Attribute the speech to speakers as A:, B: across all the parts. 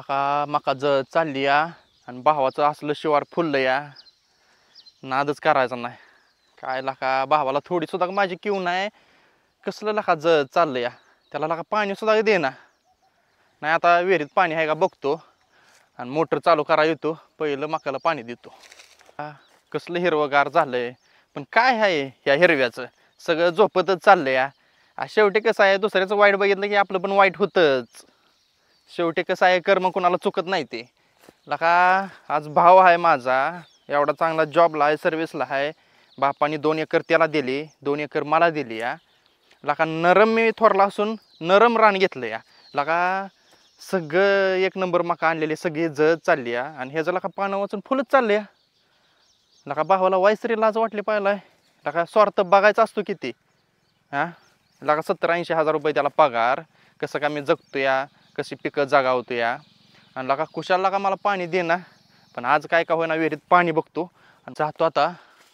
A: लका मका चालली या आणि भावाचं असलं शिवार फुललं या नादच करायचा नाही काय लका भावाला थोडी सुद्धा माझी किव नाही कसलं लका चाललं या त्याला लका पाणी सुद्धा देना नाही आता विहिरीत पाणी आहे का बघतो आणि मोटर चालू करा येतो पहिलं मकाला पाणी देतो कसलं हिरवगार झालंय पण काय आहे या हिरव्याचं सगळं झोपतच चाललंय या शेवटी कसं आहे दुसऱ्याचं वाईट बघितलं की आपलं पण वाईट होतंच शेवटी कसं आहे कर्म कोणाला चुकत नाही ते लका आज भाव आहे माझा एवढा चांगला जॉबला आहे सर्व्हिसला आहे बापाने 2 एकर त्याला दिली 2 एकर मला दिली या लका नरम मी थोरला असून नरम रान घेतलं या लका सगळं 1 नंबर मका आणलेली सगळी चालली या आणि ह्याचं लका पानं वाचून फुलच चालले या लका भावाला वायसरी लाज वाटली पाहिलाय लका स्वार्थ बघायचा असतो किती हा लका 70-80 हजार रुपये त्याला पगार कसं का मी जगतो या कशी पिकं जगावतो या आणि लका कुशाला लका मला पाणी दे ना पण आज काय का होईना विहिरीत पाणी बघतो आणि जातो आता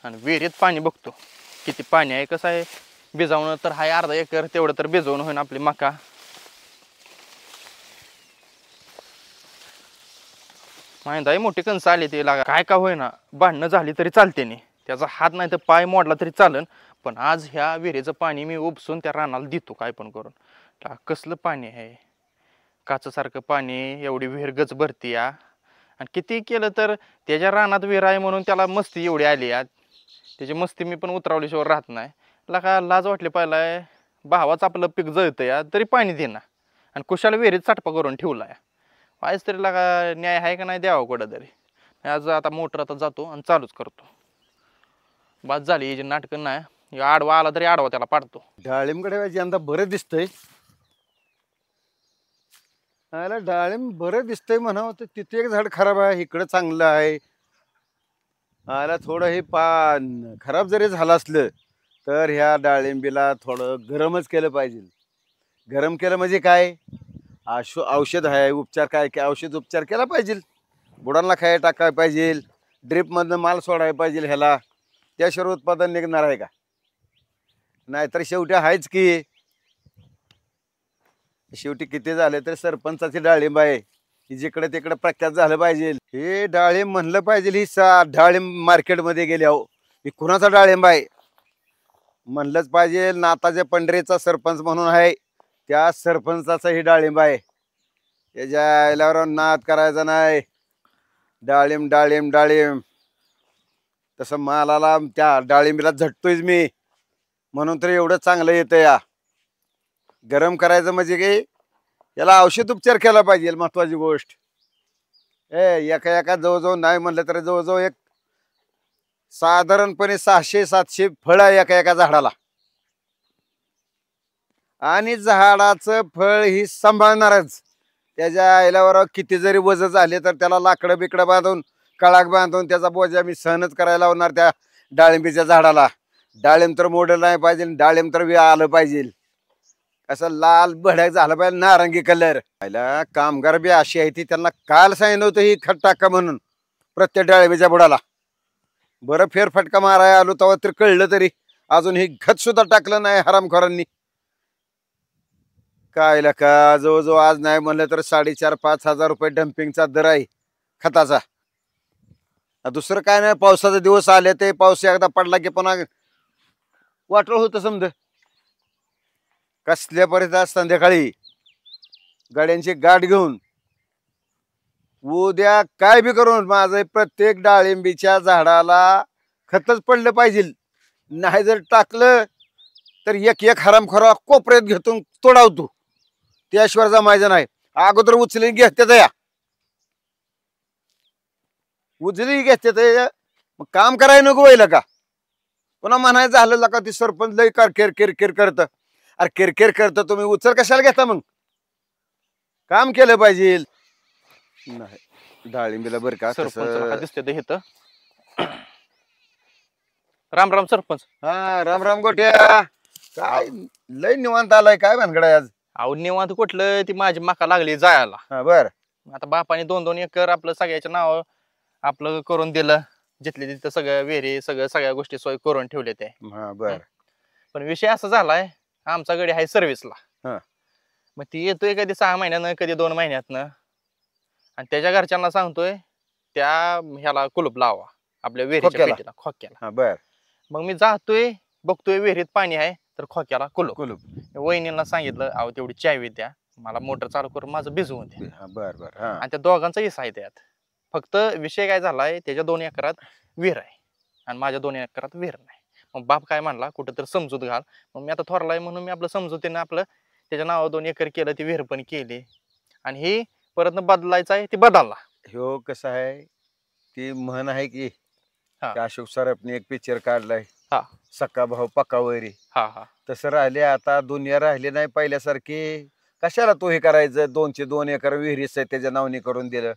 A: आणि विहिरीत पाणी बघतो किती पाणी आहे कसं आहे भिजवणं तर हाय अर्धा एकर तेवढं तर भिजवणं होईना आपली मका माहिती आहे मोठी कणस आली ती लागा काय का होईना भांडणं झाली तरी चालते नाही त्याचा हात नाही तर पाय मोडला तरी चालन पण आज ह्या विहिरीचं पाणी मी उपसून त्या रानाला देतो काय पण करून कसलं पाणी आहे काचसारखं पाणी एवढी विहीर गच भरती या आणि किती केलं तर त्याच्या रानात विहीर आहे म्हणून त्याला मस्ती एवढी आली या त्याची मस्ती मी पण उतरवल्याशिवाय राहत नाही लका लाज वाटली पाहिलाय भावाच आपलं पीक जळतं या तरी पाणी देना आणि कुशाला विहिरीत साठपा करून ठेवला या वाईस तरी लका न्याय आहे का नाही द्यावं कुठं तरी आज आता मोटर आता जातो आणि चालूच करतो बाद झाली ही जी नाटकं नाही आडवा आला तरी आडवा त्याला पाडतो
B: डाळिंबकडे यंदा बरं दिसतंय डाळिंब बरं दिसतंय म्हणावं तर तिथे एक झाड खराब आहे इकडं चांगलं आहे थोडं हे पान खराब जरी झालं असलं तर ह्या डाळिंबीला थोडं गरमच केलं पाहिजे गरम केलं म्हणजे काय औषध आहे उपचार काय काय औषध उपचार केला पाहिजे बुडांना खायला टाकायला पाहिजे ड्रिपमधनं माल सोडायला पाहिजे ह्याला त्याशिवाय उत्पादन निघणार आहे का नाहीतर शेवटी आहेच की शेवटी किती झाले तर सरपंचाची डाळिंब आहे ही जिकडे तिकडे प्रख्यात झालं पाहिजे हे डाळिंब म्हणलं पाहिजे ही डाळिंब मार्केटमध्ये गेले हो ही कुणाचा डाळिंब आहे म्हणलंच पाहिजे नाताच्या पंढरीचा सरपंच म्हणून आहे त्या सरपंचाचा ही डाळिंब आहे त्याच्या आयल्यावर नाद करायचा नाही डाळिंब डाळिंब डाळिंब तसं मालाला त्या डाळिंबीला झटतोयच मी म्हणून तर एवढं चांगलं येतं या गरम करायचं म्हणजे की याला औषध उपचार केला पाहिजे महत्वाची गोष्ट एका एका जवळजवळ नाही म्हणलं तर जवळजवळ एक साधारणपणे 600-700 फळ आहे एका एका झाडाला आणि झाडाचं फळ ही सांभाळणारच त्याच्या आयल्यावर किती जरी वज झाले तर त्याला लाकडं बिकडं बांधून कळाक बांधून त्याचा बोजा मी सहनच करायला लावणार त्या डाळिंबीच्या झाडाला डाळिंब तर मोडलं नाही पाहिजे डाळिंब तर आलं पाहिजे असं लाल भडक झालं पाहिजे नारंगी कलर कामगार बी अशी आहे ती त्यांना काल सांगितलं होतं ही खत टाका म्हणून प्रत्येक डाळिंबीच्या बुडाला बरं फेरफटका मारायला आलो तेव्हा तर कळलं तरी अजून ही खत सुद्धा टाकलं नाही हरामखोरांनी काय का जवळजवळ आज नाही म्हणलं तर 4,500-5 हजार रुपये डम्पिंगचा दर आहे खताचा दुसरं काय नाही पावसाचे दिवस आले ते पाऊस एकदा पडला की पुन्हा वाटलं होतं समज कसल्या परिस्थितीत संध्याकाळी गाड्यांची गाठ घेऊन उद्या काय बी करून माझं प्रत्येक डाळिंबीच्या झाडाला खतच पडलं पाहिजे नाही जर टाकलं तर एक एक हरामखोरा कोपऱ्यात घेतून तोडावतो त्याशिवाय जमायचं नाही अगोदर उचलून घेतात या उचली घेतात मग काम करायला नको व्हायला का पुन्हा म्हणायचं झालं का ती सरपंच लई किरकिर करत अरे किरकिर करत तुम्ही उचल कशाला घेता मग काम केलं पाहिजे नाही डाळिंबीला बरं का
A: सरपंच दिसते हे तर राम राम सरपंच
B: हा राम राम गोट्या काय लय निवांत आलाय काय भानगड आज
A: अहो निवांत कुठलं ती माझी मका लागली जायला
B: बर
A: आता बापाने 2-2 एकर आपलं सगळ्याच्या नाव आपलं करून दिलं जिथले तिथं सगळं विहिरी सगळ्या गोष्टी सोय करून ठेवले ते
B: बर
A: पण विषय असा झालाय आमचा गडी आहे सर्व्हिसला मग ती येतोय कधी 6 महिन्यानं कधी 2 महिन्यातनं आणि त्याच्या घरच्यांना सांगतोय त्या ह्याला कुलूप लावा आपल्या विहिरीच्या
B: खोक्याला?
A: पेटीला खोक्याला.
B: हा बर.
A: मग मी जातोय बघतोय विहिरीत पाणी आहे तर खोक्याला कुलूप.
B: कुलूप.
A: वहिनींना सांगितलं अहो तेवढी चावी द्या मला मोटर चालू करून माझं भिजवून द्या.
B: हा बर बर. हा
A: आणि त्या दोघांचा हिस्सा आहे त्यात. फक्त विषय काय झालाय त्याच्या 2 एकरात विहीर आहे आणि माझ्या 2 एकरात विहीर नाही. मग बाप काय म्हणला कुठं तर समजूत घाल. मग मी आता थोरलाय म्हणून मी आपलं समजुतीनं आपलं त्याच्या नावावर 2 एकर केलं ती विहीर पण केली आणि ही परत बदलायचं आहे ती बदलला.
B: ह्यो कसं आहे ती म्हण आहे की
A: हा.
B: अशोक सराफने एक पिक्चर काढलाय
A: हा.
B: सक्का भाऊ पकावरी.
A: हा हा
B: तसं राहिले आता दुनिया राहिली नाही पहिल्यासारखी. कशाला तो हे करायचं 2चे 2 एकर विहिरीच आहे त्याच्या नावनी करून दिलं.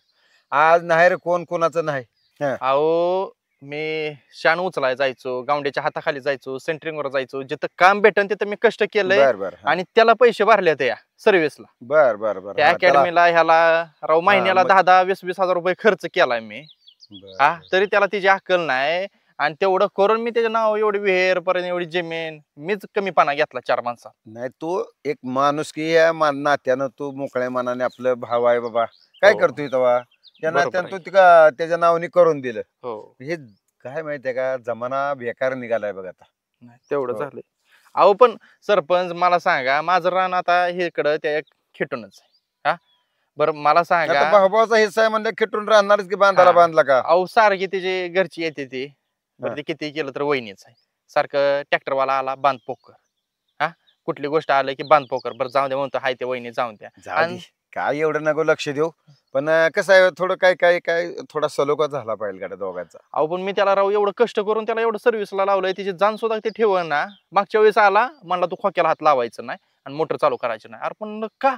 B: आज नाही रे कोण कोणाचं नाही.
A: अहो मी शान उचलाय जायचो गावंड्याच्या हाताखाली जायचो सेंटरिंगवर जायचो जिथं काम भेटन तिथं मी कष्ट केलंय
B: बर बर.
A: आणि त्याला पैसे भरले त्या सर्व्हिसला
B: बर बर बर.
A: त्या अकॅडमीला ह्याला राव महिन्याला
B: मग-
A: 10-10 20-20 हजार रुपये खर्च केलाय मी. हा तरी त्याला तिची अक्कल नाही आणि तेवढं करून मी त्याच्या नाव एवढी विहीर पर्यंत एवढी जमीन मीच कमीपणा घेतला 4 माणसात.
B: नाही तू एक माणूस की या नात्यानं तू मोकळ्या मनाने आपलं भाव आहे बाबा काय
A: हो.
B: करतोय तेव्हा त्या
A: बरोबर
B: नात्यानं
A: आहे.
B: तू तिका त्याच्या नावाने करून दिलं.
A: हो
B: हे काय माहितीये का जमाना बेकार निघालाय बघ आता.
A: नाही तेवढं
B: हो.
A: झालंय. अहो पण सरपंच मला सांगा माझं रान आता हे इकडं त्या खिटूनच आहे. हा बरं मला सांगा
B: आता भाऊभावाचा हिस्सा आहे म्हणजे खिटून राहणारच की बांधायला
A: हा.
B: बांधला का.
A: अहो सारखी त्याची घरची येते ती बरं
B: हा.
A: ते किती केलं तर वहिनीच आहे सारखं ट्रॅक्टरवाला आला बांध पोकर. हा कुठली गोष्ट आलं की बांध पोकर बरं जाऊ द्या म्हणतो हाय ते वहिनी जाऊन द्या.
B: जाऊ
A: आणि-
B: दे. काय एवढं नको लक्ष देऊ पण कसं आहे थोडं काय काय काय थोडा सलोखा झाला पाहिजे गाड्या दोघांचा.
A: अहो पण मी त्याला राव एवढं कष्ट करून त्याला एवढं सर्व्हिसला लावलंय त्याची जाण सुद्धा ते ठेव ना. मागच्या वेळेस आला म्हणला तू खोक्याला हात लावायचं नाही आणि मोटर चालू करायची नाही. अरे पण का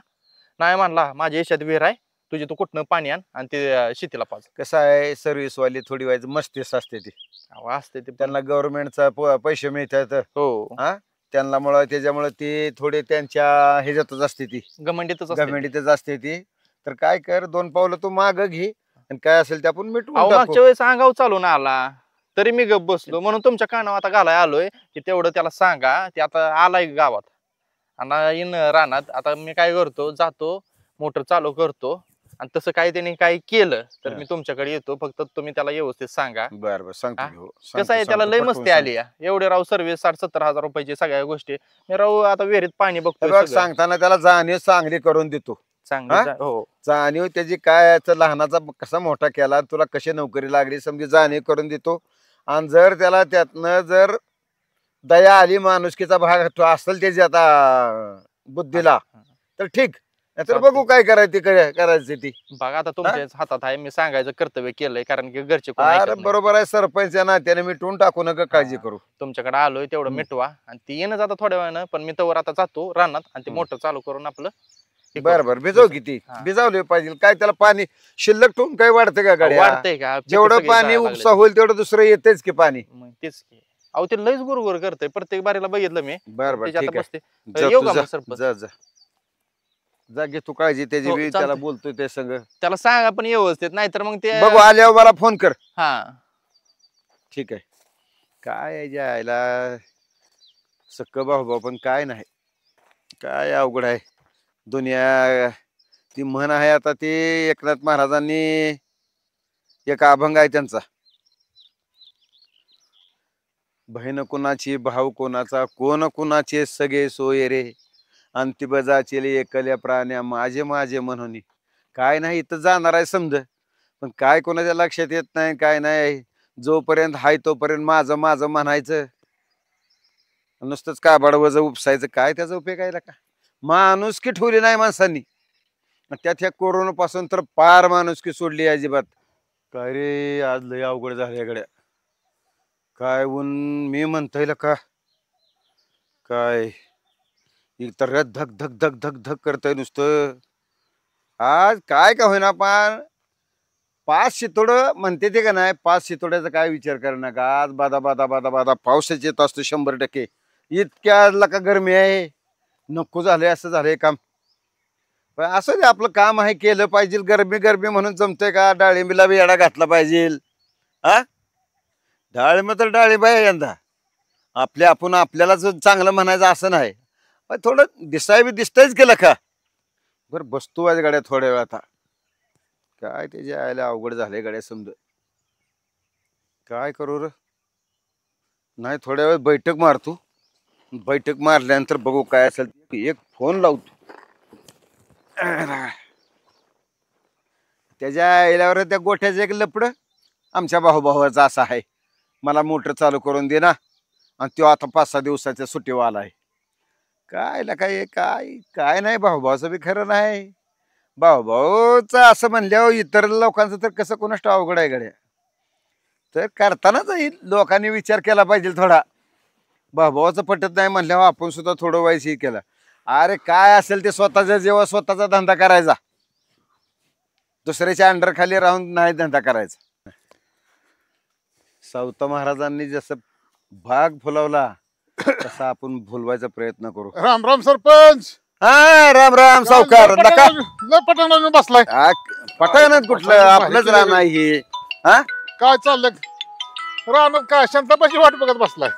A: नाही म्हणला माझ्या याच्यात विहीर आहे तुझी तू कुठनं पाणी आण आणि ते शेतीला पाज.
B: कसं आहे सर्व्हिस वाली थोडी व्हायचं मस्तीच असते ती.
A: अहो असते ते पण.
B: त्यांना गव्हर्नमेंटचा पैसे मिळतात
A: हो
B: त्यांना त्याच्यामुळे ती थोडी त्यांच्या ह्याच्यातच असते ती
A: गमंडीतच असते ते.
B: गव्हर्नमेंटच असते ती. तर काय कर 2 पावलं तू माग घे आणि काय असेल ते आपण मिटवून
A: अहो
B: टाकू.
A: मागच्या वेळेस अंगाव चालून आला तरी मी गप बसलो म्हणून तुमच्या कानावर आता घालाय आलोय की तेवढं त्याला सांगा ते आता आलाय गावात आणि इन रानात. आता मी काय करतो जातो मोटर चालू करतो आणि तसं काही त्यांनी काही केलं तर
B: हा.
A: मी तुमच्याकडे येतो फक्त तुम्ही त्याला व्यवस्थित सांगा.
B: बर बर सांगतो
A: हा?
B: की हो.
A: कसं आहे त्याला लय मस्ती आली या. एवढे राव सर्व्हिस 60-70 हजार रुपयाची सगळ्या गोष्टी मी राव आता विहिरीत पाणी बघतोय
B: बघ
A: सगळं.
B: सांगताना त्याला जाणीव चांगली करून देतो.
A: चांगलं
B: हा?
A: हो
B: जाणीव त्याची काय आहे, लहानाचा कसा मोठा केला तुला कशी नोकरी लागली समजी जाणीव करून देतो. आणि जर त्याला त्यातनं जर दया आली माणुसकीचा भाग तो असेल त्याची आता बुद्धीला तर ठीक नाहीतर बघू काय करायची ती.
A: बघा आता तुमच्याच हातात आहे मी सांगायचं कर्तव्य केलंय कारण की घरचे कोण ऐकत
B: अरे
A: नाही.
B: बरोबर आहे सरपंच आहे ना त्याने मिटवून टाकू नका काळजी
A: हा.
B: करू.
A: तुमच्याकडे आलोय तेवढं
B: हम्म.
A: मिटवा आणि ती येणं जाता थोड्या वेळानं पण मी तवर आता जातो रानात आणि ते
B: हम्म.
A: मोटर चालू करून आपलं हे
B: बर
A: करू.
B: बर भिजव किती
A: हा.
B: भिजावले पाहिजे काय त्याला पाणी शिल्लक ठेवून काय वाढतं का गाडी
A: वाढतंय का पिकं
B: जेवढं
A: सगळी
B: पाणी
A: जायला
B: उपसा
A: लागलेत.
B: होईल तेवढं दुसरं येतेच की पाणी.
A: मग तेच की अहो ते लयच गुरगुर करतंय प्रत्येक बारीला बघितलं मी
B: बर बर
A: त्याच्या
B: ठीक
A: आता
B: आहे
A: बसते
B: जा
A: येऊ
B: तू
A: का
B: जा
A: मग सरपंच?
B: जा जा जा घे तू काळजी त्याची
A: हो,
B: बी
A: चालतंय.
B: त्याला बोलतोय ते संग
A: त्याला सांगा पण व्यवस्थित नाहीतर मग ते
B: बघू आल्यावर मला फोन कर.
A: हा
B: ठीक आहे काय आहे जायला सक्क भाऊ पण काय नाही काय अवघड आहे दुनिया. ती म्हण आहे आता ती एकनाथ महाराजांनी एक अभंग आहे त्यांचा बहीण कुणाची भाऊ कोणाचा कोण कुणाचे सगळे सोय रे अंतिम जाचेले एकल्या प्राण्या माझे माझे म्हणून. काय नाही इथं जाणार आहे समज पण काय कोणाच्या लक्षात येत नाही काय नाही. जोपर्यंत हाय तोपर्यंत माझं माझं म्हणायचं नुसतंच काबाड वज उपसायचं काय त्याचा उपयोग आहे का. माणुसकी ठेवली नाही माणसांनी त्यात ह्या कोरोना पासून तर पार माणुसकी सोडली अजिबात. काय रे आज लय अवघड झाले गड्या काय ऊन मी म्हणता का काय एक तर धक धक धक धक धक करतय नुसतं. आज काय का होईना पण 5 शितोड म्हणते ते का नाही 5 शितोड्याचा काय विचार कर नका. आज बादा बादा बादा बादा पावसाच येत असतो 100%. इतक्या आज का गरमी आहे नको झालंय असं झालंय काम. पण असं ते आपलं काम आहे केलं पाहिजे. गरमी गरमी म्हणून जमतंय का डाळिंबीला बी येडा घातला पाहिजे. हा डाळिंब तर डाळिंब आहे यंदा आपल्या आपण आपल्याला जो चांगलं म्हणायचं असं नाही पण थोडं दिसाय बी दिसतंयच केलं का. बरं बसतो आज गाड्या थोड्या वेळ आता काय त्याच्या आयला अवघड झालंय गड्या समज. काय करू र. नाही थोड्या वेळ बैठक मारतो. बैठक मारल्यानंतर बघू काय असेल. एक फोन लावतो. त्याच्या आईल्यावर त्या गोठ्याचं एक लपड आमच्या भाऊभावाचा असा आहे. मला मोटर चालू करून दे ना. आणि तो आता 5-6 दिवसाच्या सुट्टीवर आलाय. काय काय काय काय नाही भाऊभावाचं बी खरं नाही. भाऊभाऊचं असं म्हणल्यावर इतर लोकांचं तर कसं कोणाष्ट अवघड आहे गड्या. तर करतानाच लोकांनी विचार केला पाहिजे थोडा. भाऊभावाचं पटत नाही म्हणल्यावर आपण सुद्धा थोडं वाईस हे केलं. अरे काय असेल ते स्वतःचा जेव्हा स्वतःचा धंदा करायचा. दुसऱ्याच्या अंडर खाली राहून नाही धंदा करायचा. सावता महाराजांनी जसं भाग फुलवला तसा आपण फुलवायचा प्रयत्न करू.
C: राम राम सरपंच.
B: हा राम राम सावकार.
C: पटांगणावर बसलाय.
B: पटांगणात कुठलं आपलंच रान आहे. हा
C: काय चाललंय रानात? काय शांताबाची वाट बघत बसलाय?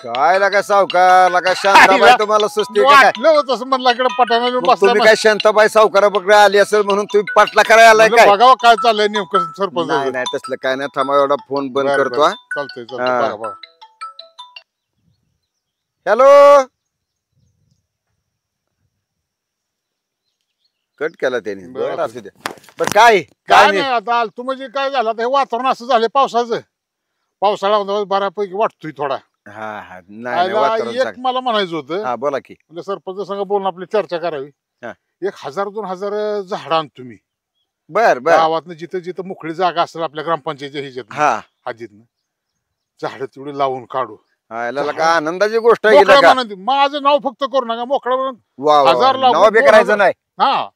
B: काय लागा सावकार लागा शांताबाई तुम्हाला सुस्ती का काय?
C: वाटलं होतं असं म्हणलं इकडे पटांगणावर
B: मग तुम्ही
C: बसलाय.
B: काय शांताबाई सावकारा बघा आली असेल म्हणून तुम्ही पाटला करायला आलाय काय?
C: बघावं काय चाललंय नेमकं सरपंच.
B: नाही नाही तसलं काय नाही. थांबा एवढा फोन बंद करतो. हा
C: चालतंय
B: हा.
C: चालतंय बघा बघा.
B: हॅलो. कट केला त्याने.
C: बरं.
B: बरं असू द्या. बरं काय
C: काय
B: काय
C: नाही
B: नाही.
C: आता आलतो म्हणजे काय झालं आता हे वातावरण असं झालंय पावसाचं. पावसाळा बऱ्यापैकी वाटतोय थोडा.
B: हा हा नाही नाही
C: आयला
B: वातावरण
C: एक
B: चांगलं.
C: मला म्हणायचं होतं
B: हा बोला की.
C: म्हणजे सरपंच संग बोलून आपली चर्चा करावी.
B: हा.
C: 1000-2000 झाडं आण तुम्ही
B: बर बर.
C: गावातनं जिथं जिथं मोकळी जागा असेल आपल्या ग्रामपंचायतीच्या ह्याच्यात
B: हा
C: हद्दीतनं झाडं तेवढी लावून काढू.
B: हा, याला का आनंदाची गोष्ट आहे
C: मोकळं
B: का?
C: म्हणून माझं नाव फक्त करू नका. मोकळं म्हणून
B: वा वा,
C: 1000
B: वा.
C: लागू,
B: नाव बी
C: 2000
B: करायचं नाही.
C: हा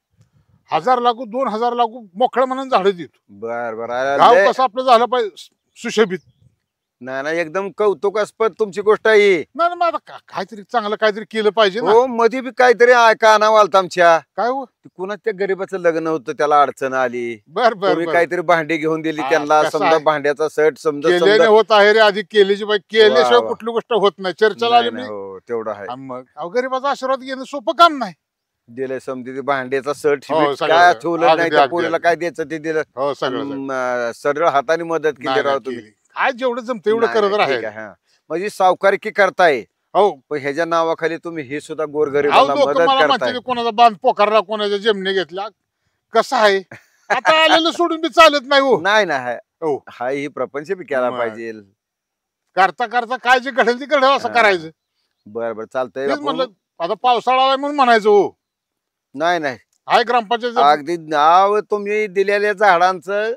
C: 1000 लागू 2000 लागू मोकळं म्हणून झाडं देतो.
B: बर बर.
C: गाव
B: लय-
C: कसं आपलं झालं पाहिजे सुशोभित.
B: नाही नाही एकदम कौतुकास्पद तुमची गोष्ट आहे.
C: नाही नाही, मग आता काहीतरी चांगलं काहीतरी केलं पाहिजे ना.
B: हो मध्ये बी काहीतरी कानावर आलत आमच्या.
C: काय हो
B: कुणाच त्या गरीबाचं लग्न होतं त्याला अडचण आली.
C: बर बर
B: तुम्ही
C: बर.
B: काहीतरी भांडी घेऊन दिली
C: हा,
B: त्यांना.
C: कसं
B: समजा
C: आहे?
B: भांड्याचा सेट समजा
C: केल्याने
B: समजा.
C: होत आहे रे. आधी केल्याची बाई केल्याशिवाय
B: वा.
C: कुठली गोष्ट होत नाही. चर्चेला
B: नाही,
C: आली
B: नाही,
C: मी
B: हो तेवढं आहे.
C: मग अहो, गरीबाचा आशीर्वाद घेणं सोपं काम नाही.
B: दिले समजी ते भांड्याचा सेट
C: हो, सगळं,
B: काय
C: सगळं.
B: ठेवलं नाही.
C: अगदी,
B: त्या
C: अगदी,
B: पोरीला
C: अगदी.
B: काय द्यायचं ते दिलं.
C: हो सगळं
B: सरळ हाताने मदत केली
C: नाही,
B: राव
C: नाही,
B: तुम्ही.
C: केली. काय जेवढं जमतं एवढं
B: नाही,
C: करत
B: नाही, ठीक
C: राहायचं.
B: आहे, हा. म्हणजे सावकारकी करताय.
C: हो
B: पण ह्याच्या नावाखाली तुम्ही हे सुद्धा
C: अहो
B: गोरगरीबाला
C: लोक
B: मदत
C: मला
B: करताय.
C: म्हणते कोणाचा बांध पोकारला कोणाच्या जमिनी घेतला. कसं आहे आता आलेलं सोडून बी चालत नाही हो.
B: नाही नाही
C: हो.
B: हा ही प्रपंच बी केला
C: मग.
B: पाहिजे.
C: करता करता काय जे घडेल ते घडेल असं
B: हा.
C: करायचं.
B: बर बर चालतंय.
C: तेच
B: आपण-
C: म्हणलं आता पावसाळा आलाय म्हणून म्हणायचं हो.
B: नाही नाही
C: हाय ग्रामपंचायत
B: अगदी नाव तुम्ही दिलेल्या झाडांचं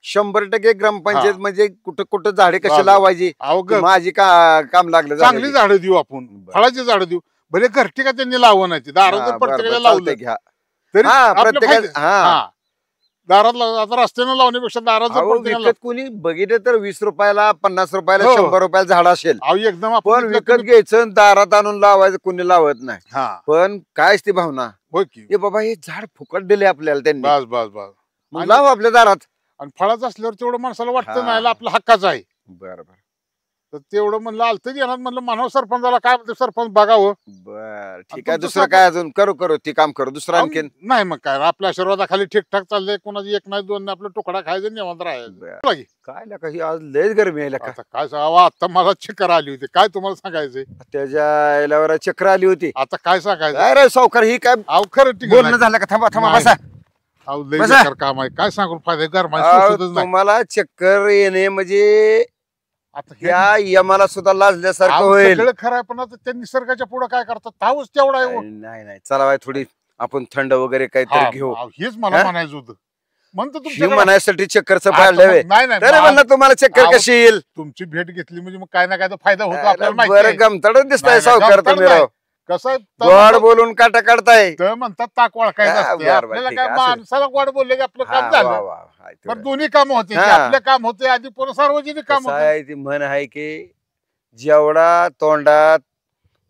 B: 100% ग्रामपंचायत
C: हा.
B: म्हणजे कुठं कुठं झाडे कशी
C: बरं.
B: लावायची
C: अवघड
B: ती माझी काम लागलं
C: चांगली
B: झाडाची.
C: झाडं देऊ आपण.
B: बरं.
C: फळाची झाडं देऊ. भले घरटी का त्यांनी लावून नाही दारात
B: हा,
C: जर
B: बरं,
C: प्रत्येकाला
B: बरं,
C: लावलं
B: चालतंय घ्या.
C: तरी
B: हा,
C: आपलं
B: प्रत्येकाचं-
C: फायदा.
B: हा.
C: हा. दारात आता रस्त्यानं लावण्यापेक्षा दारात जर
B: अहो,
C: प्रत्येकाला
B: विकत कोणी बघितलं तर 20 रुपयाला 50 रुपयाला
C: हो.
B: 100 रुपयाला झाड असेल.
C: अहो एकदम आपण
B: पण
C: विकत
B: विकत
C: तुम्ही-
B: घ्यायचं आणि दारात आणून लावायचं कोणी लावत नाही.
C: हा
B: पण कायच ती भावना
C: होय की.
B: हे बाबा हे झाड फुकट दिले आपल्याला त्यांनी.
C: बस बस बस.
B: मग
C: आणि-
B: लाव आपल्या दारात.
C: आणि फळाचं असल्यावर तेवढं माणसाला
B: हा.
C: वाटतं नाही आपला हक्काचं आहे.
B: बर बर
C: तर तेवढं म्हणलं आलतं येणार म्हणलं मानव सरपंचाला काय म्हणते सरपंच बघावं.
B: बर ठीक
C: तुमचं
B: आहे. दुसरं
C: सगळं-
B: काय अजून करू ती काम करू दुसरं आणखीन.
C: नाही मग काय आपल्या आशीर्वादाखाली ठीकठाक चाललंय. कोणाची एक नाही दोन नाही आपला तुकडा खायचा निवांत राहायचं.
B: बर.
C: बोला की.
B: काय लका ही आज लयच गरमी आहे लका.
C: आता काय सांगावं आता मला चक्कर आली होती. काय तुम्हाला सांगायचंय
B: त्याच्या याल्यावर चक्र आली होती.
C: आता काय सांगायचं.
B: काय रे सावकार ही काय
C: अहो खरं ठीक
B: बोलणं झालं का? थांबा थांबा
C: नाही.
B: बसा.
C: अहो लय
B: बसा.
C: बेकार काम आहे. काय सांगून फायदा गरमाई
B: अहो,
C: सुचतच नाही.
B: तुम्हाला चक्कर येणे म्हणजे
C: आता हे-
B: या यमाला सुद्धा लाजल्यासारखं
C: अहो,
B: होईल.
C: सगळं खरं आहे पण आता त्या निसर्गाच्या पुढे काय करतात तावच तेवढा आहे हो.
B: नाही नाही चला बाय थोडी आपण थंड वगैरे
C: हा,
B: काहीतरी घेऊ.
C: अहो, हेच मला
B: हा?
C: म्हणायचं होतं. म्हणतो
B: ही
C: तुमच्याकडे
B: म्हणायसाठी चक्करचं
C: आता
B: पाडलं
C: मग- नाही नाही
B: तरी
C: मा-
B: म्हणलं तुम्हाला चक्कर
C: अहो,
B: कशी येईल.
C: तुमची भेट घेतली म्हणजे मग काय ना काय तर फायदा होतो आपल्याला माहिती
B: बरं
C: आहे.
B: गमतडच दिसताय
C: नाही, नाही,
B: सावकार
C: गमतड
B: तुम्ही
C: नाही.
B: राव.
C: कसं आहे,
B: गोड बोलून काटा काढताय.
C: तर म्हणतात ताक वळखायचं
B: हा,
C: असते.
B: बरं, बरं,
C: आपल्याला
B: ठीक
C: काय
B: आहे, असं-
C: माणसाला गोड बोलले की आपलं
B: हा,
C: काम झालं.
B: वा, वा, हाय
C: पण
B: तेवढं.
C: दोन्ही काम होते
B: हा.
C: आपलं काम होते आधी पूर्ण सार्वजनिक काम
B: कसं
C: होते.
B: आहे ती म्हण आहे की जेवढा तोंडात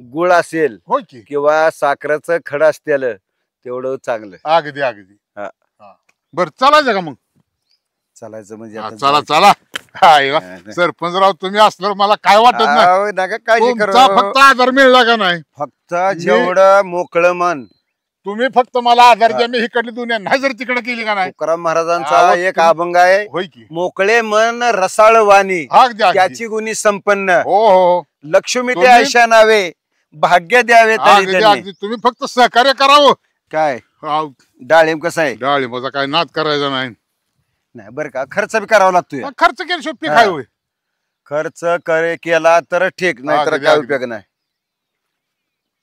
B: गुळ असेल
C: होय की
B: किंवा साखरेचं खड असतेल तेवढं चांगलं.
C: अगदी अगदी
B: हा.
C: बर चालायचं का मग.
B: चालायचं म्हणजे
C: हा,
B: आता
C: चला चला हाय वा.
B: हा,
C: सरपंच राव तुम्ही असल्यावर मला काय वाटत नाही.
B: नका काळजी करू.
C: तुमचा फक्त आधार मिळला का नाही.
B: फक्त जेवढं मोकळं मन
C: तुम्ही फक्त मला आधार द्या, मी इकडली दुनिया नाही जर तिकडे केली का नाही.
B: तुकाराम महाराजांचा
C: आवाज
B: एक
C: तुम्ही-
B: अभंग आहे,
C: होय की.
B: मोकळे मन रसाळ वाणी
C: अगदी अगदी.
B: त्याची गुणी संपन्न,
C: हो हो
B: लक्ष्मी ते
C: तुम्ही-
B: आयशा नावे भाग्य द्यावे तरी
C: अगदी
B: त्यांनी.
C: अगदी. तुम्ही फक्त सहकार्य करावं.
B: काय डाळिंब कसं आहे?
C: डाळिंबाचा काय नाद करायचा नाही.
B: नाही बरं का, खर्च बी करावा लागतोय.
C: मग खर्च केल्याशिवाय पीक आहे होय.
B: खर्च केला तर ठीक, नाही तर
C: अगदी,
B: काय
C: अगदी.
B: उपयोग नाही.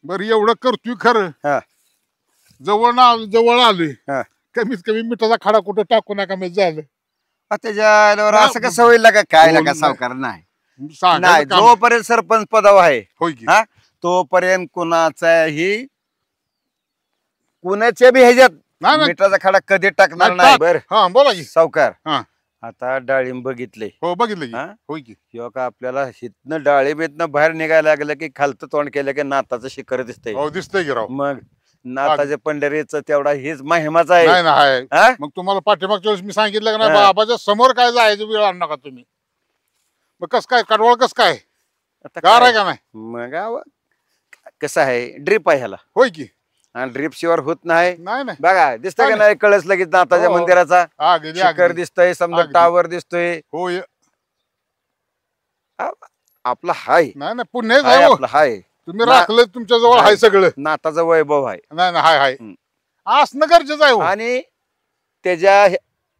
C: बरं एवढं करतोय खरं.
B: हा.
C: जवळ आलोय.
B: हा.
C: कमीत कमी मिठाचा खडा कुठं टाकू नका मी झालं.
B: त्याच्या आल्यावर असं कसं होईल का, काय
C: बोलून
B: का
C: नाही.
B: सावकार नाही. नाही,
C: सांगायचं काम.
B: जोपर्यंत सरपंच पदावर आहे
C: होय की.
B: हा, तोपर्यंत कुणाचाही कुणाच्या बी ह्याच्यात
C: नाही नाही.
B: मिठाचा खडा कधी टाकणार
C: नाही,
B: नाही.
C: टाक.
B: बर
C: हा बोला की.
B: सावकार,
C: हा.
B: आता डाळिंब बघितले
C: हो बघितलं की.
B: हा?
C: होय की.
B: किंवा का आपल्याला हितनं डाळिंबीतनं बाहेर निघायला लागलं की खालतं तोंड केलं की नाताचं शिखर दिसतंय.
C: हो दिसतंय की राव.
B: मग नाताच्या पंढरीचं तेवढा हेच महिमाचा आहे.
C: नाही ना आहे.
B: हा?
C: मग तुम्हाला पाठीमागच्या वेळेस मी सांगितलं का नाही,
B: हा.
C: बाबाच्या समोर काय जायचं वेळ आणू नका तुम्ही. मग कस काय कडवळ कस काय
B: आता
C: गार आहे
B: काय?
C: का नाही.
B: मग कसं आहे, ड्रीप आहे ह्याला,
C: होय की.
B: आणि ड्रीप शिवाय होत नाही.
C: नाही नाही.
B: बघा दिसतंय का
C: चालेल.
B: नाही, कळस लगेच नाताच्या
C: हो.
B: मंदिराचा
C: अगदी
B: शिखर
C: अगदी.
B: दिसतंय, समजा
C: अगदी.
B: टावर दिसतोय.
C: होय.
B: आपला हाय
C: नाही नाही पुण्य
B: हाय,
C: आहे हो.
B: आपला हाय
C: तुम्ही
B: ना-
C: राखलं तुमच्या जवळ
B: नाही.
C: आहे सगळं.
B: नाताचा वैभव आहे.
C: नाही नाही हाय हाय.
B: हम्म.
C: असणं गरजेचं आहे हो.
B: आणि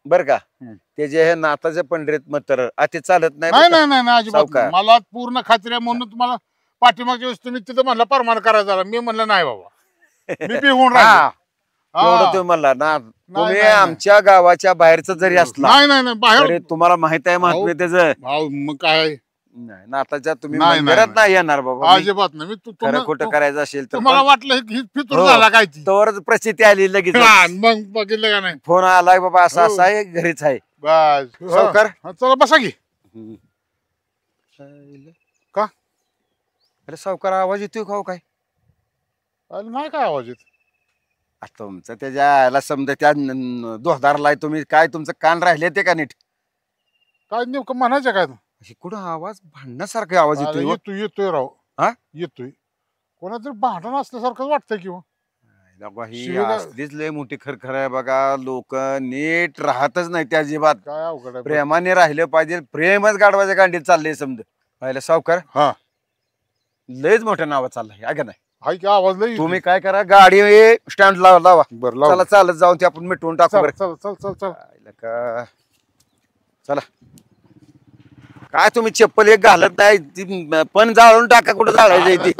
B: बर का,
C: हम्म.
B: त्याच्या हे नाताच्या पंढरीत मात्र अति चालत नाही
C: नाही
B: बरं का?
C: नाही नाही नाही, अजिबात
B: सावकार.
C: नाही. मला पूर्ण खात्री आहे म्हणून तुम्हाला पाठीमागच्या वेळेस तुम्ही तिथं म्हणला परमान करायचा झाला. मी म्हणलं नाही बाबा. मी पिऊन
B: हा,
C: राहिलो.
B: एवढं
C: हा.
B: तुम्ही म्हणला ना, तुम्ही
C: नाही, नाही.
B: आमच्या गावाच्या बाहेरच जरी असला
C: नाही नाही नाही बाहेर
B: तरी तुम्हाला माहित आहे महत्व
C: अहो,
B: त्याचं.
C: भाऊ मग काय
B: नाही, नाताच्या तुम्ही
C: नाही,
B: मंदिरात
C: नाही.
B: नाही येणार बाबा. मी
C: अजिबात नाही. मी
B: खरं खोटं करायचं असेल तर
C: तुम्हाला
B: पण
C: वाटलं ही फितूर
B: हो.
C: झाला काय ती.
B: तोवरच प्रचिती आली लगेच.
C: हा, मग बघितलं का नाही.
B: फोन आलाय बाबा, असं
C: हो.
B: असं आहे, घरीच आहे.
C: बस
B: सावकार.
C: हा, चला बसा की. का?
B: अरे सावकार, आवाज येतोय का हो काय?
C: अरे नाही काय आवाज येत.
B: आता तुमचं त्याच्या याला समजा त्या दोहदारलाय तुम्ही, काय तुमचं कान राहिले ते का नीट?
C: काय नेमकं म्हणायचं काय.
B: हे कुठं आवाज भांडण्यासारखा आवाज
C: अरे
B: येतोय हो?
C: येतोय येतोय राव.
B: हा?
C: येतोय. कोणातरी भांडण असल्यासारखं वाटतंय किंवा
B: बाबा, ही
C: शिवीगाळ-
B: असलीच लय मोठी खरखर आहे बघा. लोक नीट राहतच नाही त्या अजिबात.
C: काय अवघड आहे.
B: प्रेमाने राहिले पाहिजे. प्रेमच गाडवाच्या गांडीत चाललंय समज. पाहिलं सावकार,
C: हा
B: लयच मोठ्या नावात चाललंय आहे का नाही?
C: हाय की आवाज लई
B: तुम्ही काय करा, गाडी स्टँड लावा.
C: बरं लाव.
B: चला चालत जाऊन ते आपण मिटवून टाकू
C: चल
B: बरं.
C: चल चल चल चल.
B: पाहिलं का? चला. काय तुम्ही चप्पल एक घालत नाही, ती पण जाळून टाका, कुठं जाळायची ती.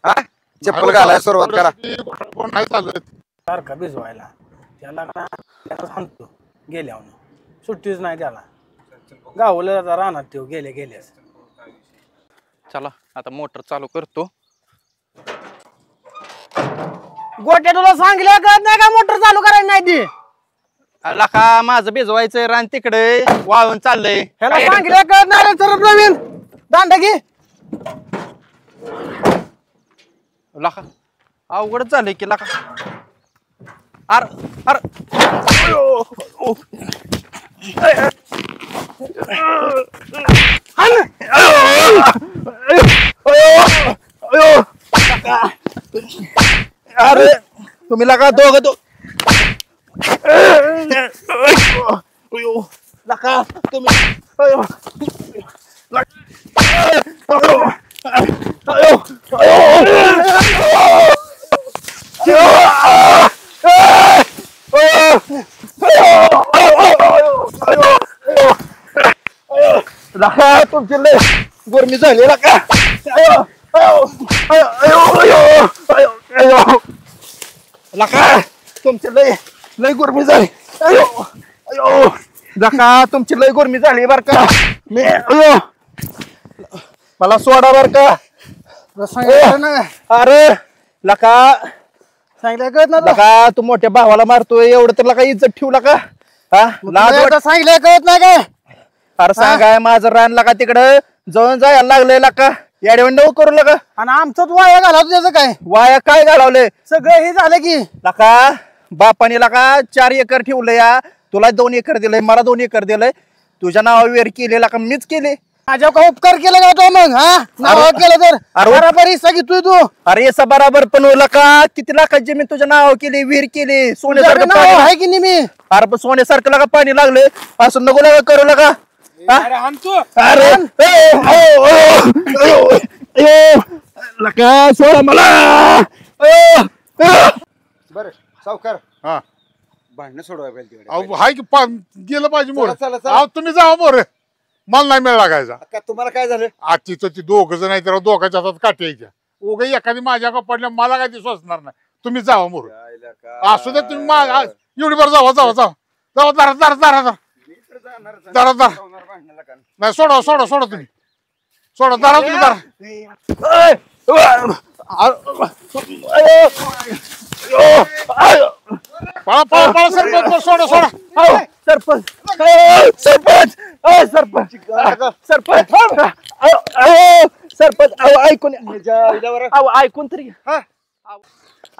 B: हा, चप्पल घालायला सुरुवात करा.
C: कोण नाही चालत.
D: सारखा भिजवायला त्याला ना त्याला सांगतो गेल्यावर सुट्टीच नाही त्याला. गावला आता राहणार तो गेल्यास.
A: चला आता मोटर चालू करतो.
D: गोट्या तुला सांगितलं कळत नाही का मोटर चालू करायची नाही ती.
A: आला का, माझं भिजवायचंय रान तिकडे वाळून चाललंय.
D: ह्याला सांगितलं कळत नाही रे सर प्रवीण. दांडा घे.
A: लाका अवघडच झालंय की लाका. अर अर अयो, ओ. अयो, अरे तुम्ही लाका दोघं लाका तुम्ही अयो. तुमची लय गरमी झाली का? तुमची लय लय गरमी झाली. तुमची लय गरमी झाली बर का. मी मला सोडा बर का. अरे लका
D: सांगितलं कळत ना
A: लका, तू मोठ्या भावाला मारतोय एवढं तर लका इज्जत ठेवला का? हा, लाज वाट-
D: सांगितलं कळत नाही काय.
A: अरे सांगाय माझं रान लका तिकडं जवळ जायला लागलंय लका. याडेवण नको करू लका.
D: आणि आमचं वाया घाला त्याचं काय.
A: वाया काय घालवलंय
D: सगळं हे झालं की.
A: लका? बापाने लका 4 एकर ठेवलं या. तुला 2 एकर दिलंय, मला 2 एकर दिलंय. तुझ्या नावावर वेर केले लका मीच केले.
D: माझ्या का उपकार केला का तो मग हा नाव केलं तर
A: अरे-
D: बराबर हिस्सा घेतोय तू
A: अरे असा बराबर पण ओला का किती लाखाची जमीन तुझ्या नाव केली विहीर केली
D: तुझ्याकडे
A: सोन्यासारखं
D: नाव
A: पाणी
D: आहे की नाही मी
A: अरे पण सोन्यासारखं लागा पाणी लागले असं नको लागा करू लागा हा?
D: अरे हाणतो
A: अरे लका सोडा मला
B: बरं सावकार
C: हा
B: भांडणं सोडवाय पाहिजे तिकडे.
C: अहो हाय की गेलं पाहिजे मोर
B: चला, चला.
C: अहो तुम्ही जावा मोर मला नाही मेळ लागायचा
B: का तुम्हाला काय झालं
C: आजची तर ती दोघ जण आहे तर दोघांच्या हातात काठी यायच्या उगा एखादी माझ्या का पडल्या मला काय ती सोसणार नाही तुम्ही जावा मोर
B: जायला का?
C: असू दे तुम्ही एवढी बरं जावा जावा जावा जावा दारा दारा दारा दारा
B: मी तर जाणारच आहे.
C: दारा दारा
B: जाणार भांडणाला का?
C: नाही सोडा सोडा सोडा तुम्ही सोडा दारा तुम्ही दारा पळा पळा पळा सरपंच सोडा सोडा
A: सरपंच सरपंच सरपंच सरपंच सरपंच ऐकून
B: जायला बरं.
A: ऐकून तरी
B: हा?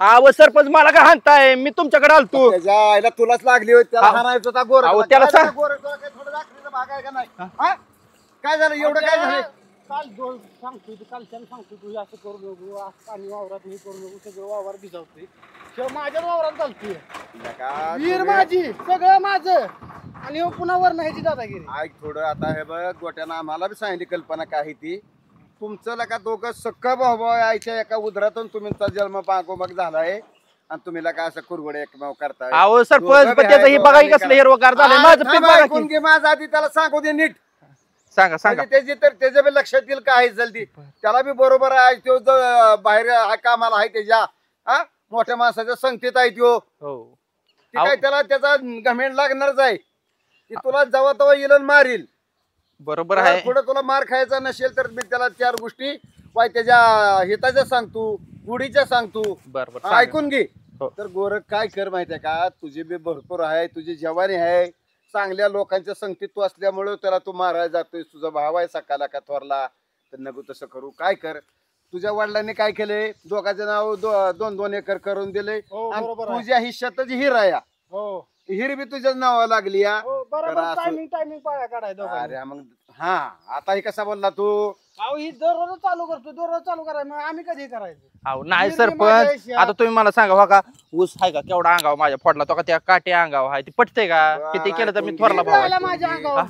A: अहो सरपंच मला काय हाणताय मी तुमच्याकडे आलतो
B: त्याच्या आईला तुलाच लागली होती त्याला
A: अहो.
B: हाणायचं होता गोर
A: अहो, त्याला
B: काय झालं
A: सांग.
B: गोरं? तुला काय थोडं दाखलीचा भाग आहे का नाही हा? काय झालं एवढं काय झालं
D: काल सांगतोय तू कालच्यानं सांगतोय तू असं करू नको असं पाणी वावरात हे करू नको सगळं वावर भिजवतोय शेव माझ्याच वावरात चालतोय
B: का
D: वीर
B: तुम्ही-
D: माझी सगळं माझं आणि हो पुन्हा वर ह्याची दादागिरी
B: ऐक थोडं आता हे बघ गोट्यानं आम्हाला बी सांगितली कल्पना काय आहे ती तुमचं लका दोघं सक्का भाऊ आईच्या एका उदरातून तुमचा जन्म पागोमग झालाय आणि तुम्ही लका असं कुरवडे एकमेव करताय
A: अहो सरपंच
B: दोघं
A: पण
B: बी
A: त्याचं
B: आहे,
A: ही बघा की
B: दोघांनी
A: कसलं
B: करा.
A: हिरवगार झालंय
B: आ,
A: माझं
B: थांब,
A: पीक बघा
B: ऐकून
A: की
B: घे माझं आधी त्याला सांगू दे नीट
A: सांगा सांगा
B: म्हणजे त्याची तर त्याच्या बी लक्षात येईल काय जल्दी त्याला बी बरोबर आहे तो जो बाहेर कामाला आहे त्याच्या हा मोठ्या माणसाच्या संगतीत आहे तो
A: हो
B: ती काय त्याला त्याचा घमेंड लागणारच आहे की तुला जेव्हा तेव्हा येईल आणि मारील
A: बरोबर आहे
B: पुढे तुला मार खायचा नसेल तर मी त्याला 4 गोष्टी वाय त्याच्या हिताच्या सांगतो गुढीच्या सांगतो
A: बरोबर
B: हा, ऐकून घे
A: हो.
B: तर गोरख काय कर माहितीये का तुझी बी भरपूर आहे तुझी जवानी आहे चांगल्या लोकांच्या संगतीत तू असल्यामुळे त्याला तू मारायला जातोय तुझा भाव आहे सकाळला का थोरला तर नको तसं करू काय कर तुझ्या वडिलांनी काय केलंय दोघांचं नाव 2-2 एकर करून दिले
D: हो, बरोबर आहे.
B: तुझ्या हिश्श्यातच हिर आहे
D: हो
B: हिर बी तुझ्याच नावावर लागली या
D: हो
B: तर
D: बरोबर
B: असं-
D: टायमिंग पाया काढायचं
B: अरे मग हा आता हे कसा बोलला तू
D: अहो ही दररोज चालू करतो दररोज चालू करायचं मग आम्ही कधी करायचं
A: अहो नाही
D: हिरवी माझ्या
A: सरपंच
D: आयुष्यात.
A: आता तुम्ही मला सांगा हो का ऊस आहे का केवढा अंगाव माझ्या फोडला तो का त्या काटे अंगाव आहे ती पटते का किती केलं तर मी थोरला भाऊ आहे.
D: राहिला माझ्या अंगावर
A: हा?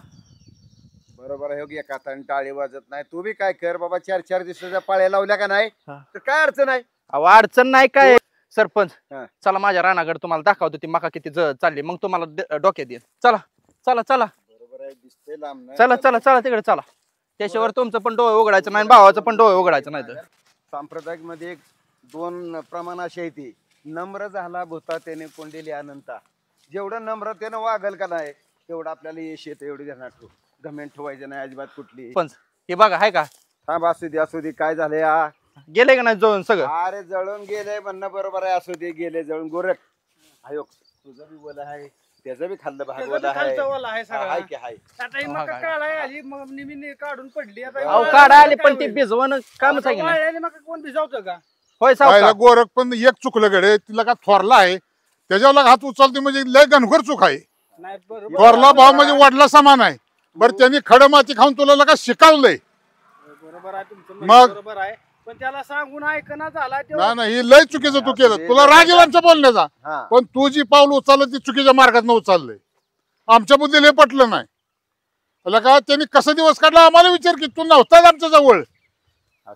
B: बरोबर आहे योग्य एका हाताने टाळी वाजत नाही तू बी काय कर बाबा 4-4 दिवसाच्या पाळ्या लावल्या का नाही
A: हा.
B: तर काय अडचण आहे
A: अहो अडचण नाही काय सरपंच
B: हा.
A: चला माझ्या रानाकडे तुम्हाला दाखवतो ती मका किती चालली मग तुम्हाला डोक्यात येईल चला चला चला
B: बरोबर आहे दिसते लांब
A: चला चला चला तिकडे चला त्याच्यावर तुमचं पण डोळे उघडायचं नाही भावाचं पण डोळे उघडायचं नाही तर
B: सांप्रदायिक मध्ये 2 प्रमाण अशी आहे ती नम्र झाला भूता त्याने कोंडेली अनंता जेवढं नम्रतेनं वागल का नाही तेवढं आपल्याला यश येतं एवढी ध्यानात ठेव घमेंट ठेवायचं नाही अजिबात कुठली
A: पण हे बघा आहे का
B: थांब असू दे काय झालंय हा?
A: गेले का नाही जळून सगळं
B: अरे जळून गेले म्हणणं बरोबर आहे असू दे गेले जळून गोरख आयोग तुझं बी बोल आहे त्याचं बी खाल्लं भाग बोल आहे
D: खालचा वाला आहे सगळा
B: हाय की हाय
D: आता ही
A: हा,
D: मका
A: काय.
D: काढाय आली मग निमित्त काढून पडली आता
A: अहो
D: ही
A: काढा आले
D: काय
A: पण ते
D: होईल?
A: भिजवणं कामच आहे की नाही
D: वाळल्याने मका कोण भिजवतं का
A: होय
C: पाहिला
A: सावकार
C: गोरख पण एक चुकलं गडे तिला का थोरला आहे त्याच्यावर लगा हात उचलते म्हणजे लय घनघोर चूक आहे
D: नाही बरोबर
C: थोरला भाव म्हणजे वडला समान आहे बरं त्यांनी खडं माती खाऊन तुला लगा शिकवलंय
D: बरोबर आहे तुमचं
C: मग?
D: म्हणणं बरोबर आहे पण त्याला सांगून ऐकना झाला तेव्हा
C: नाही ही लय चुकीचं तू केलं तुला राग येईल आमच्या बोलण्याचा
B: हा
C: पण तू जी पाऊल उचललं ती चुकीच्या मार्गात उचललंय आमच्या बुद्धीला हे पटलं नाही का त्यांनी कसा दिवस काढला आम्हाला विचार की तू नव्हताच आमच्या जवळ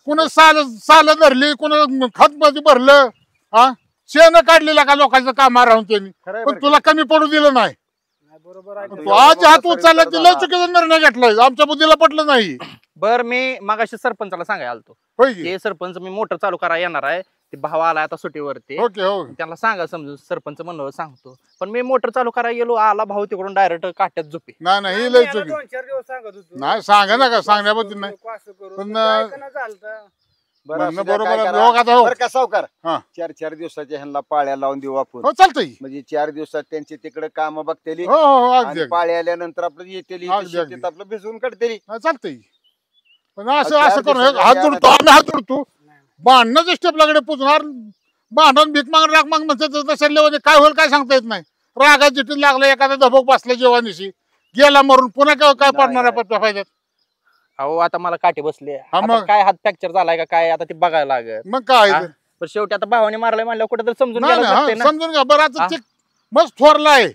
C: कुणा साल धरली कुणा खतमध्ये भरलं हा शेण काढलेला का लोकांचं काम राहून त्यांनी
B: खरंय
C: पण
B: बरं
C: तुला कमी पडू दिलं नाही
D: नाही, बरोबर आहे
C: तू आज हात उचलला ती लय चुकीचा निर्णय घेतलाय आमच्या बुद्धीला पटलं नाही
A: बर मी मागाशी सरपंचाला सांगायला आलतो
C: होय की
A: ते सरपंच मी मोटर चालू करायला येणार आहे ते भाव आलाय आता सुट्टीवरती
C: ओके हो
A: त्यांना सांगा समजून सरपंच म्हणलं सांगतो पण मी मोटर चालू करायला गेलो आला भाऊ तिकडून डायरेक्ट काट्यात झोपी
C: नाही ही लय
D: याला
C: चुकी
D: 2-4 दिवस सांगत होतो
C: नाही सांगा ना का सांगण्याबद्दल नाही
D: असं करून
C: पण,
D: मग ऐकेना झालतं.
B: बरं
C: म्हणणं
B: असू द्या,
C: बरोबर
B: काय
C: आहे.
B: करा?
C: हो, आता हो.
B: बरं का सावकार
C: हा.
B: 4 दिवसाच्या ह्यांना पाळ्या लावून देऊ आपण
C: हो चालतंय
B: म्हणजे 4 दिवसात त्यांची तिकडे काम बघतेली
C: हो हो हो, अगदी
B: आणि
C: अगदी.
B: पाळी आल्यानंतर आपलं येतेली
C: अगदी,
B: शेतीत
C: अगदी.
B: आपलं भिजवून काढतेली
C: हा, चालतंय पण असं
B: चार
C: असं करून
B: दिवसाच्या
C: हात
B: या
C: जोडतो आम्ही हात जोडतो भांडणाच्या स्टेपलाकडे पोचणार भांडण भीक माग राग माग नसल्यावर काय होईल काय सांगता येत नाही रागात जिथून लागला एखादा धबक बसला जेव्हा निशी गेला मरून पुन्हा काय
B: नाही,
C: पडणार आहे
B: नाही.
C: पत्ता फायद्यात
A: अहो आता मला काठी बसली
C: हा
A: आता
C: मग.
A: काय हात फ्रॅक्चर झालाय का काय आता ते बघायला लागेल.
C: मग काय
A: हा?
C: ते?
A: पण शेवटी आता भावाने मारलाय म्हणलं कुठं तर समजून
C: नाही
A: घ्यायला
C: नाही,
A: लागतंय
C: हा,
A: ना.
C: समजून घ्या बरं. आता
A: हा.
C: ते मस्त थोरलाय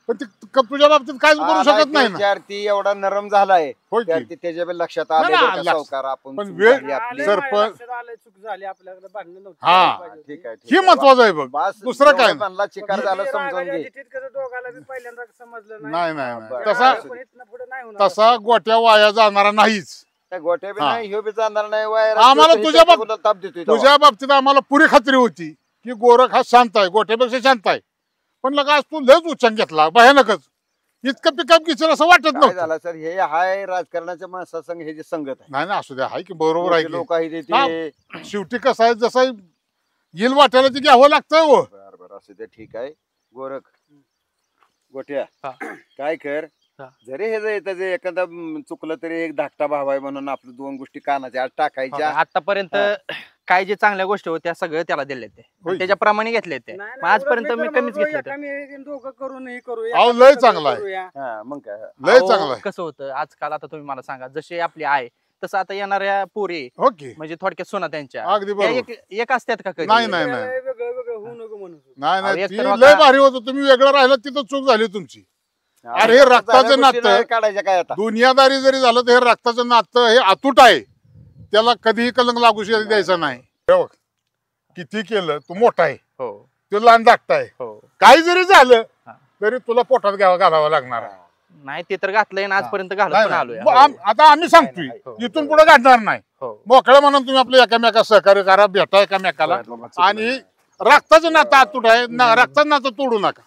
C: पण ते तुझ्या बाबतीत काहीच करू शकत नाही ना.
B: ती एवढा नरम झालाय
C: होय की?
B: त्यात त्याच्या बी लक्षात
C: नाही,
B: आले
C: नाही,
B: बरं का
C: लक्ष-
B: सावकार आपण
C: पण
B: चूक
C: वेळ-
B: झाली आपली.
D: आलंय
C: सरपंच-
D: माझ्या लक्षात आलंय, चूक झाली आपल्याकडे भांडणं नव्हती
C: हा.
D: करायला पाहिजे
B: ठीक
D: होती.
B: आहे
C: ही महत्वाचं आहे बघ.
B: बस
C: दुसरं काय
B: एवढं म्हणला चिकार झालं
D: किती
B: समजून
D: रागाच्या
B: घे.
D: जिटीत कसं दोघाला बी पहिल्यांदा समजलं
C: नाही
D: नाही.
C: नाही
B: बरं.
C: नाही.
B: बरं.
C: तसा
D: पण इथनं पुढं नाही होणार.
C: तसा गोट्या वाया जाणारा नाहीच.
B: त्या गोट्या बी
C: हा.
B: नाही ह्यो बी जाणार नाही वायर
C: आम्हाला तुझ्या बाब-
B: ताप देतोय तेव्हा.
C: तुझ्या बाबतीत आम्हाला पुरी खात्री होती की गोरख हा शांत आहे, गोट्यापेक्षा शांत आहे. पण लगा आज तू लयच उच्चांक घेतला भयानकच. इतकं पिकअप घेशील असं वाटत
B: काय
C: नव्हतं.
B: झालं सर हे हाय राजकारणाच्या माणसासंग हे जे संगत आहे
C: नाही ना, असू द्या, हाय की बरोबर आहे की.
B: लोक आहे
C: हा.
B: ते
C: शेवटी कसं आहे, जसं येईल वाट्याला ते घ्यावं लागतंय हो.
B: बर बर असू दे ठीक आहे. गोरख गोट्या
A: हा.
B: काय कर
A: हा.
B: जरी हे येतं जे एखादा चुकलं तरी एक धाकटा भाव आहे म्हणून आपलं दोन गोष्टी कानाच्या आत टाकायच्या.
A: आतापर्यंत काय जे चांगल्या गोष्टी होत्या सगळं त्याला दिले ते
C: होय.
A: त्याच्याप्रमाणे घेतले ते.
D: नाही,
A: मग
D: नाही,
A: आजपर्यंत
D: उलट
A: मी
D: तर
A: कमीच
D: म्हणतो,
A: घेतलं
D: एका मिळून दोघं करून हे करू
C: अहो, लय चांगलं आहे.
D: करूया.
B: हा मग काय
C: लय
A: अहो,
C: चांगलं आहे.
A: कसं होतं आजकाल आता तुम्ही मला सांगा जशी आपली आहे तसं आता येणाऱ्या पोरी
C: हो की?
A: म्हणजे थोडक्यात सोना त्यांच्या
C: अगदी
A: त्या
C: बरोबर.
A: एक असतात का कधी?
C: नाही, नाही.
D: त्याला वेगळं वेगळं होऊ नको म्हणून.
C: नाही
A: अहो,
C: नाही,
A: एक
C: ती
A: तर
C: लय
A: बघा-
C: भारी होतं. तुम्ही वेगळं राहिलं तिथं चूक झाली तुमची. अरे, हे रक्ताचं
B: झाल्या गोष्टी
C: नातं-
B: नाही काढायच्या काय आता
C: दुनियादारी जरी झालं तर हे रक्ताचं नातं हे अतूट आहे. त्याला कधीही कलंक लागू द्यायचा नाही. हे बघ, किती केलं तू मोठा आहे,
A: हो
C: तू लहान धाकटा आहे.
A: हो
C: काही जरी झालं
A: हा.
C: तरी तुला पोटात घालावं लागणार आहे.
A: नाही ते तर घातलंय ना आजपर्यंत घालत
C: नाही,
A: पण आलोय.
C: नाही. आता आम्ही सांगतोय
A: हो.
C: इथून पुढे घडणार नाही.
A: हो
C: मोकळं म्हणून तुम्ही आपल्या एकामेका सहकार्य करा, भेटा एकामेकाला. आणि रक्ताचं नातं अतूट आहे, रक्ताचं नातं तोडू नका.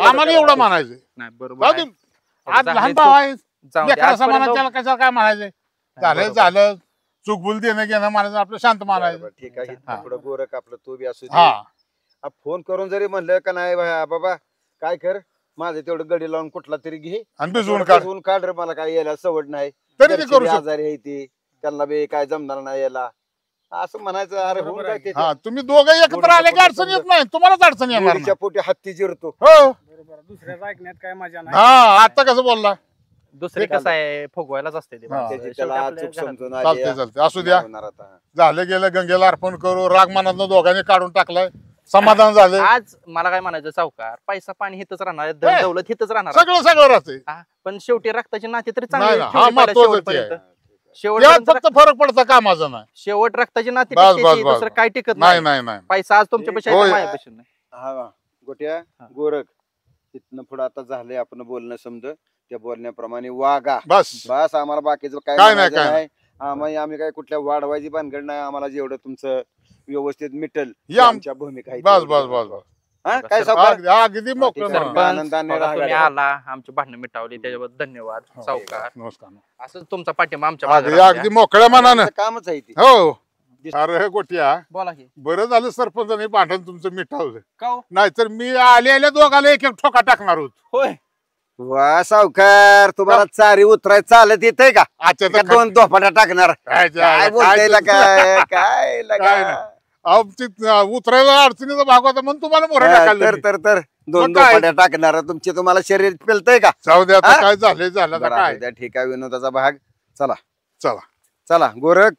C: आम्हाला एवढं म्हणायचं.
A: नाही बरोबर आहे.
C: आज
A: झालंय
C: लहान
A: चूक.
C: भाव आहे,
A: जाऊ दे.
C: लेकराचा म्हणा
A: आजपर्यंत-
C: त्याला कशाला काय म्हणायचं. झालं
A: बरोबर.
C: झालं, चुकबुल देणं घेणं म्हणायचं, आपलं शांत म्हणायचं.
B: बरं, ठीक आहे
C: हा.
B: थोडं गोरख आपलं तू बी असू दे.
C: हा
B: आ, फोन करून जरी म्हणलं का नाही बाबा काय कर माझं तेवढं गडी लावून कुठला तरी घे
C: आणि भिजवून काढ
B: भिजवून काढ रे मला काय यायला सवड नाही
C: तरी ते
B: घरचे
C: करू
B: बी
C: शकतो.
B: आजारी आहे ते त्यांना बी काय जमणार नाही यायला असं म्हणायचं अरे होऊन
D: बरोबर आहे.
B: जाते
C: हा, तुम्ही दोघं एकत्र आले की अडचण येत नाही, तुम्हालाच अडचण येणार नाही.
B: गोडीच्या पोटी हत्ती जिरतो
C: हो.
D: बरोबर दुसऱ्याचं ऐकण्यात काय मजा नाही.
C: हा, आता कसं बोलला.
A: दुसरे कसं आहे फुगवायलाच असते ते
C: हा.
A: माणसं.
B: त्याची
A: शेवटी
B: त्याला
A: आपल्या
B: चूक
A: घरात-
B: समजून आली
C: चालते
B: आहे.
C: चालते, असू द्या.
B: होणार आता.
C: झालं गेलं, गंगेला अर्पण करू. राग मनातनं दोघांनी काढून टाकलाय, समाधान झालं.
A: आज मला काय म्हणायचं सावकार पैसा पाणी हितच राहणार आहे,
C: हे.
A: दौलत हितच राहणार आहे.
C: सगळं राहते.
A: हा, पण शेवटी रक्ताची नाती तरी
C: नाही
A: चांगली
C: ना,
A: ठेवली
C: हा
A: पाहिजे
C: महत्वाचं
A: शेवटपर्यंत.
C: ते आहे.
A: शेवटपर्यंत
C: त्यात फक्त फरक पडता कामाचा नाही.
A: शेवट रक्ताची नाती
C: बस,
A: टिकते ती,
C: बस, बस.
A: दुसरं काय टिकत
C: नाही
A: नाही.
C: नाही नाही.
A: पैसा आज तुमच्या पैसे
C: होय.
A: माझ्यापाशी नाही.
B: हा गोट्या
A: हा.
B: गोरख इथनं पुढे आता झालंय आपण बोलणं समज त्या बोलण्याप्रमाणे वागा
C: बस
B: बस आम्हाला बाकीचं काय
C: काय नाही,
B: म्हणायचं
C: काय
B: नाही आम्ही काय कुठल्या वाढवायची भानगड नाही आम्हाला जेवढं तुमचं व्यवस्थित मिटल
C: हे आम-
B: आमच्या भूमिका आहेत.
C: बस बस बस बस.
B: हा, काय सावकार?
C: अगदी मोकळं
B: ठीक आहे.
C: म्हणा.
B: आनंदाने
A: बघा,
B: राहा
A: तुम्ही
B: गाड्या.
A: आला आमची भांडणं मिटावली त्याच्याबद्दल धन्यवाद
C: हो.
A: सावकार.
C: नमस्कार.
A: असं तुमचा पाठिंबा आमच्या मागे
C: अगदी
A: राहू
C: अगदी
A: द्या.
C: मोकळ्या मनानं.
B: आमचं कामच आहे ते
C: हो. अरे गोट्या,
A: बोला की
C: बरं झालं सरपंचाने भांडण तुमचं मिटावलं.
A: का हो?
C: नाहीतर मी आल्या दोघाला एक एक ठोका टाकणार होत.
A: होय
B: वा सावकार तुम्हाला चारी उतराय चालत येतंय का
C: आजच्या
B: का
C: तर
B: दोन धोपाटा टाकणार
C: काय
B: काय बोलताय
C: तुमचं-
B: काय काय
C: काय नाही. अहो, ती उतरायला अडचणीचा भाग होता म्हणून तुम्हाला मोठा टाकायला
B: तर दोन
C: मग काय?
B: धोपाट्या टाकणार तुमचे तुम्हाला शरीर पेलतंय का
C: जाऊ द्या, आता
B: हा?
C: काय झालंय झालं आता
B: बरं,
C: काय.
B: असू द्या, ठीक आहे विनोदाचा भाग चला
C: चला.
B: चला गोरख